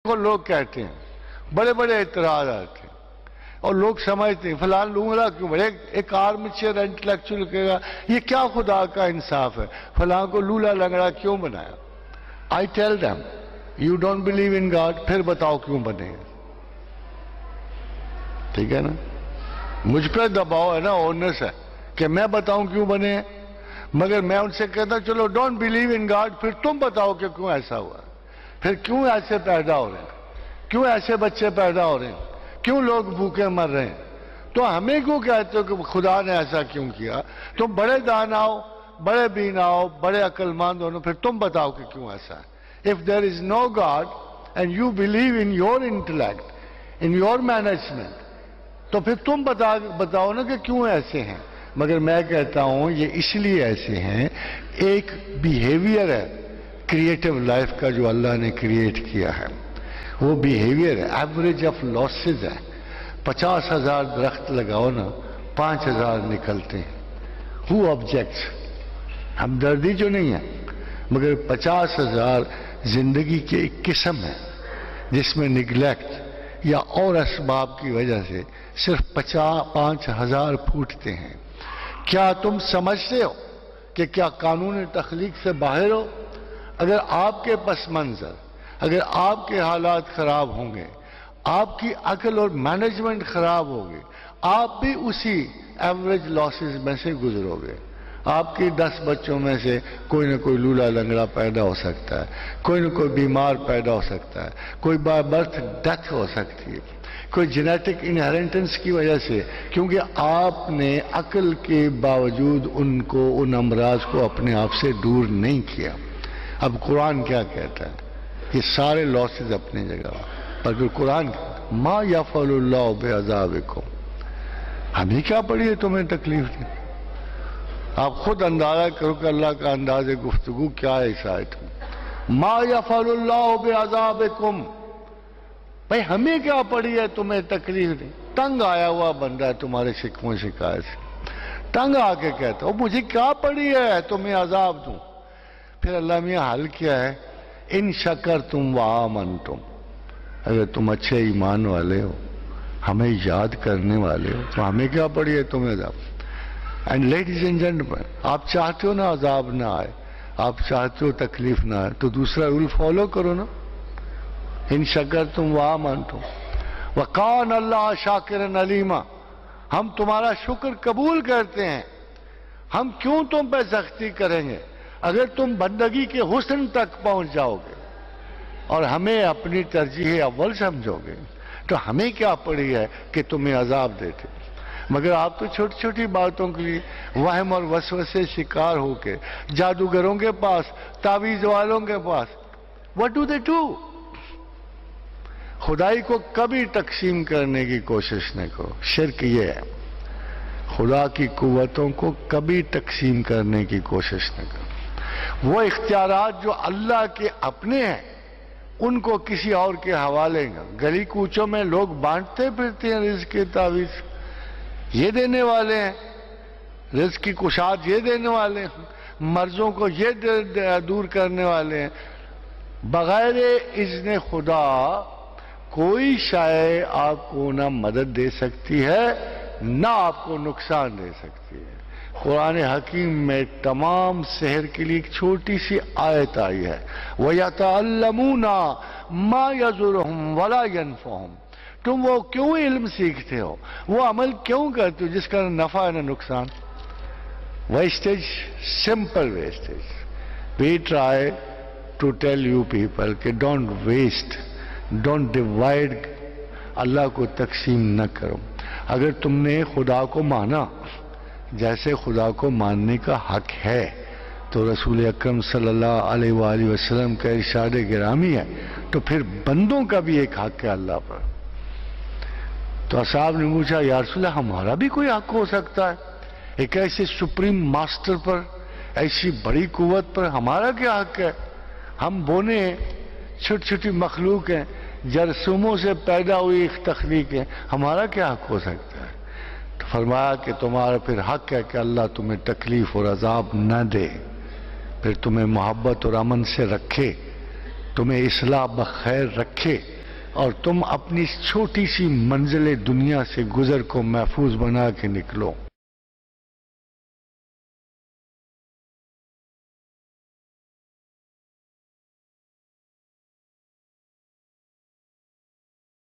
کو لوگ کہتے ہیں، بڑے بڑے اعتراضات ہیں اور لوگ سمجھتے ہیں فلان لونگڑا کیوں بڑے، ایک آرمچر انٹلیکچوئل کہے گا یہ کیا خدا کا انصاف ہے، فلان کو لولا لنگڑا کیوں بنایا؟ I tell them, you don't believe in God، پھر بتاؤ کیوں بنے؟ ٹھیک ہے نا، مجھ پہ دباؤ ہے نا، اونس ہے کہ میں بتاؤں کیوں بنے، مگر میں ان سے کہتا چلو ڈونٹ بلیو ان گاڈ، پھر تم بتاؤ کہ کیوں ایسا ہوا، پھر کیوں ایسے پیدا ہو رہے ہیں، کیوں ایسے بچے پیدا ہو رہے ہیں، کیوں لوگ بھوکے مر رہے ہیں، تو ہمیں کیوں کہتے ہو کہ خدا نے ایسا کیوں کیا؟ تم بڑے دانا ہو، بڑے بینا ہو، بڑے عقل مند ہو، پھر تم بتاؤ کہ کیوں ایسا ہے۔ If there is no God and you believe in your intellect, in your management، تو پھر تم بتاؤ نا کہ کیوں ایسے ہیں۔ مگر میں کہتا ہوں یہ اس لیے ایسے ہیں، ایک بیہیویئر ہے کریٹو لائف کا جو اللہ نے کریٹ کیا ہے، وہ بیہیویئر ہے، ایوریج آف لاسز ہے۔ 50,000 درخت لگاؤ نا، 5,000 نکلتے ہیں۔ Who objects؟ ہمدردی جو نہیں ہے، مگر 50,000 زندگی کی ایک قسم ہے جس میں نگلیکٹ یا اور اسباب کی وجہ سے صرف 5,000 پھوٹتے ہیں۔ کیا تم سمجھتے ہو کہ کیا قانون تخلیق سے باہر ہو؟ اگر آپ کے پس منظر، اگر آپ کے حالات خراب ہوں گے، آپ کی عقل اور مینجمنٹ خراب ہوگی، آپ بھی اسی ایوریج لاسز میں سے گزرو گے۔ آپ کی 10 بچوں میں سے کوئی نہ کوئی لولا لنگڑا پیدا ہو سکتا ہے، کوئی نہ کوئی بیمار پیدا ہو سکتا ہے، کوئی بائی برتھ ڈیتھ ہو سکتی ہے، کوئی جینیٹک انہیریٹنس کی وجہ سے، کیونکہ آپ نے عقل کے باوجود ان امراض کو اپنے آپ سے دور نہیں کیا۔ اب قرآن کیا کہتا ہے؟ یہ سارے لاسز اپنی جگہ، پر قرآن ما یفعل اللہ بعذابکم، ہمیں کیا پڑی ہے تمہیں تکلیف دی؟ آپ خود اندازہ کرو کہ اللہ کا انداز گفتگو کیا ہے اس آیت میں۔ ما یفعل اللہ بعذابکم، بھئی ہمیں کیا پڑی ہے تمہیں تکلیف دی؟ تنگ آیا ہوا بندہ ہے تمہارے شکووں شکایت سے، تنگ آ کے کہتا ہو مجھے کیا پڑی ہے تمہیں عذاب دوں؟ پھر اللہ میاں حل کیا ہے؟ ان شکرتم وآمنتم، اگر تم اچھے ایمان والے ہو، ہمیں یاد کرنے والے ہو، تو ہمیں کیا پڑی ہے تمہیں عذاب؟ اینڈ لیڈیز اینڈ جینٹلمین، آپ چاہتے ہو نا عذاب نہ آئے، آپ چاہتے ہو تکلیف نہ آئے، تو دوسرا رول فالو کرو نا، ان شکرتم وآمنتم وکان اللہ شاکرا علیما، ہم تمہارا شکر قبول کرتے ہیں، ہم کیوں تم پہ سختی کریں گے اگر تم بندگی کے حسن تک پہنچ جاؤ گے اور ہمیں اپنی ترجیح اول سمجھو گے، تو ہمیں کیا پڑی ہے کہ تمہیں عذاب دیتے؟ مگر آپ تو چھوٹی چھوٹی باتوں کے لیے وہم اور وسوسے شکار ہو کے جادوگروں کے پاس، تعویذ والوں کے پاس، what do they do؟ خدائی کو کبھی تقسیم کرنے کی کوشش نہ کرو، شرک یہ ہے، خدا کی قوتوں کو کبھی تقسیم کرنے کی کوشش نہ کرو۔ وہ اختیارات جو اللہ کے اپنے ہیں ان کو کسی اور کے حوالے نہ، گلی کوچوں میں لوگ بانٹتے پھرتے ہیں رزق کے تعویذ، یہ دینے والے ہیں رزق کی کشاد، یہ دینے والے ہیں مرضوں کو، یہ دور کرنے والے ہیں۔ بغیر اذن خدا کوئی شے آپ کو نہ مدد دے سکتی ہے نہ آپ کو نقصان دے سکتی ہے۔ قرآن حکیم میں تمام سحر کے لیے ایک چھوٹی سی آیت آئی ہے، وَيَتَعَلَّمُونَ مَا يَضُرُّهُمْ وَلَا يَنفَعُهُمْ، تم وہ کیوں علم سیکھتے ہو، وہ عمل کیوں کرتے ہو جس کا نہ نفع نہ نقصان؟ Wastage, simple wastage. We try to tell you people کہ don't waste، don't divide، اللہ کو تقسیم نہ کرو۔ اگر تم نے خدا کو مانا جیسے خدا کو ماننے کا حق ہے، تو رسول اکرم صلی اللہ علیہ وآلہ وسلم کا ارشاد گرامی ہے، تو پھر بندوں کا بھی ایک حق ہے اللہ پر۔ تو اصحاب نے پوچھا یا رسول اللہ ہمارا بھی کوئی حق ہو سکتا ہے؟ ایک ایسے سپریم ماسٹر پر، ایسی بڑی قوت پر ہمارا کیا حق ہے؟ ہم بونے ہیں، چھوٹی چھوٹی مخلوق ہیں، جرثوموں سے پیدا ہوئی ایک تخلیق ہے، ہمارا کیا حق ہو سکتا ہے؟ تو فرمایا کہ تمہارا پھر حق ہے کہ اللہ تمہیں تکلیف اور عذاب نہ دے، پھر تمہیں محبت اور امن سے رکھے، تمہیں اصلاح بخیر رکھے اور تم اپنی چھوٹی سی منزل دنیا سے گزر کو محفوظ بنا کے نکلو.